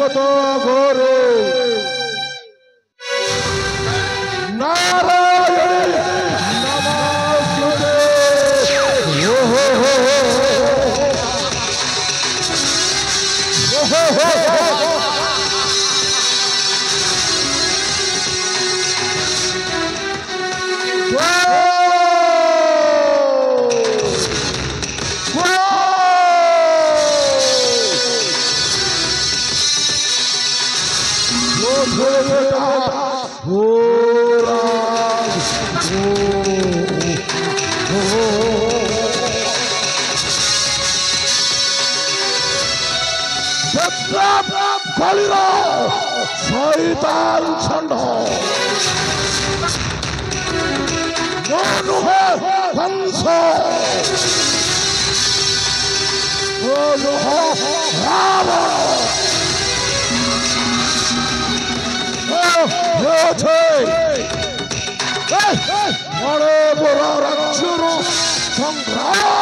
কত ঘরে নারায়ণ নমস্তে শয়তান ছন্দ হংস বড় বড় রাজ্যর সংগ্রাম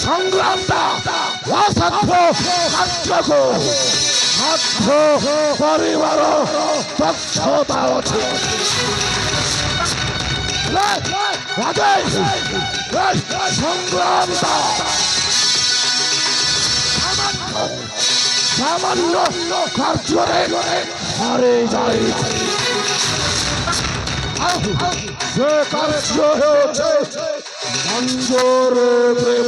সংগ্রামটা অসাধ্য কার্যকর সাধ্য পরিবার দক্ষতা আছে সংগ্রামটা সামান্য কার্যরে হারে যায় সে কার্য হয়েছে মঞ্জুর প্রেম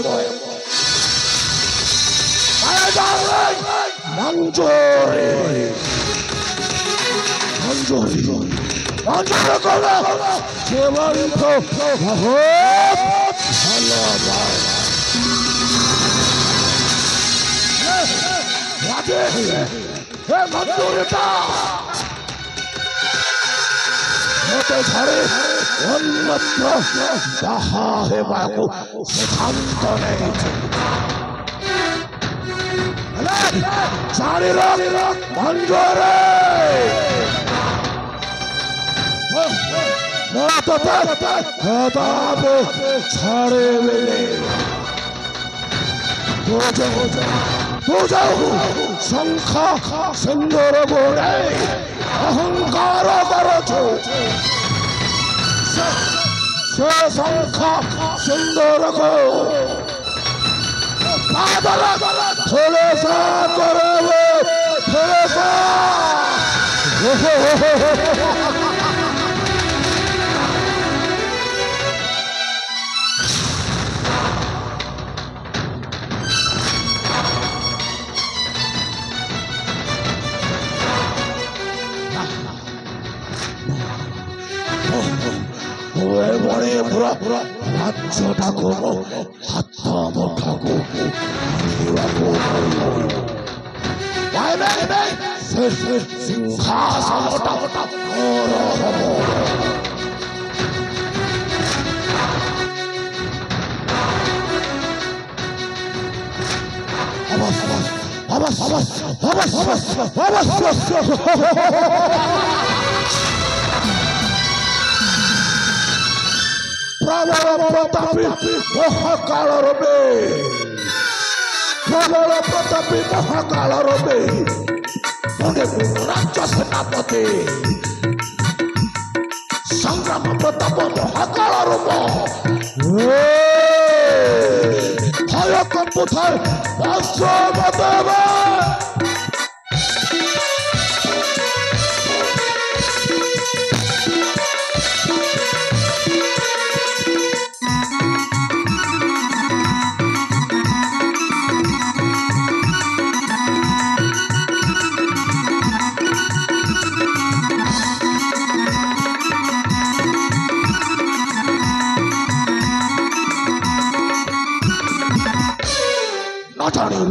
মঞ্জুরি মঞ্জুরি মঞ্জুর করে জীবন্ত মঞ্জুরিটা হতে পারে অন্যত্র যাহা হেবাকু সিদ্ধান্ত নেই চারি রক মঞ্জুরে ছাড়ে বেলে সংখ্যা সুন্দর গোড়ে অহংকার করছ সে সংখ্যা সুন্দর গো ফেলেসা করবে ফেলেসা বড়ে পুরা পুরা রাজ্যটা করো হাত ঠাকো সিংহাসনটা প্রবল প্রতাপী মহাকাল রবে প্রবল প্রতাপী মহাকাল রবে রাজ্য সেনাপতি সংগ্রাম প্রতাপ মহাকাল রূপ ভয় কম্পুথায় বাস্তবদেবা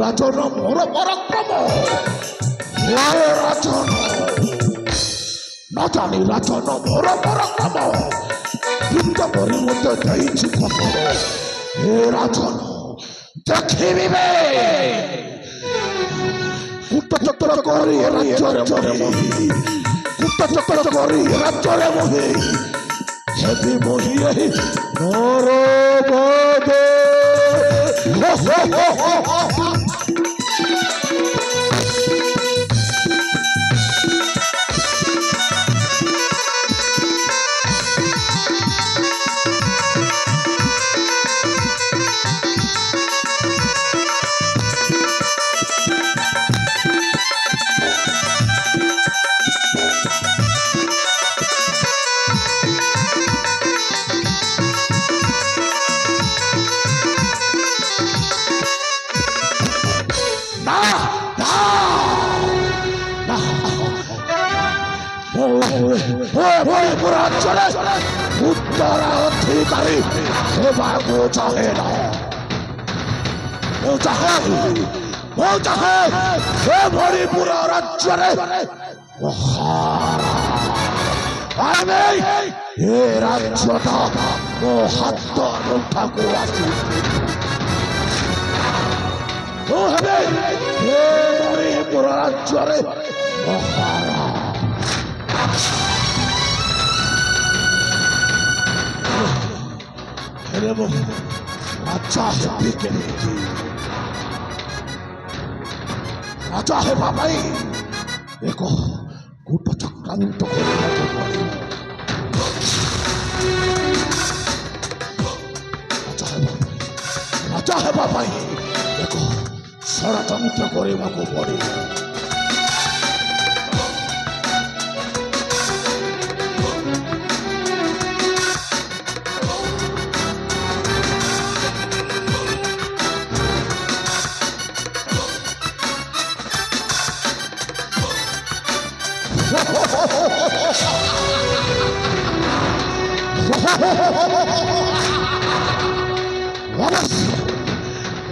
রাজন মোর পরাক্রম রাজন না জানি রাজন মোর পরাক্রম বৃত্ত পরি মধ্যে যাইছি খবর হে রাজন দেখিবে কুটচক্র করি রাজ্যের মনে কুট କରି ରାଜ୍ୟରେ ମୋହି ହେବି ମୋହି ଏହି ନରବଦେ उत्तराधिकारी हेबाको चाहेन ମୁଁ ଚାହେଁ ଏଭଳି ପୁରା ରାଜ୍ୟରେ ଆମେ ଏ ରାଜ୍ୟଟା ମୋ ହାତ ମୁଠାକୁ ଆସି ମୁଁ ହେବେ ଏଭଳି ପୁରା ରାଜ୍ୟରେ ମହାରାଜ राजा हेबी केमिति राजा हेबा पाई एक कूट चक्रांत କରିବାକୁ ପଡ଼ିବ राजा हेबा पाई एक षड़यंत्र କରିବାକୁ ପଡ଼ିବ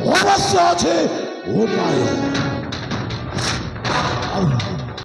अवश्य अच्छे उपाय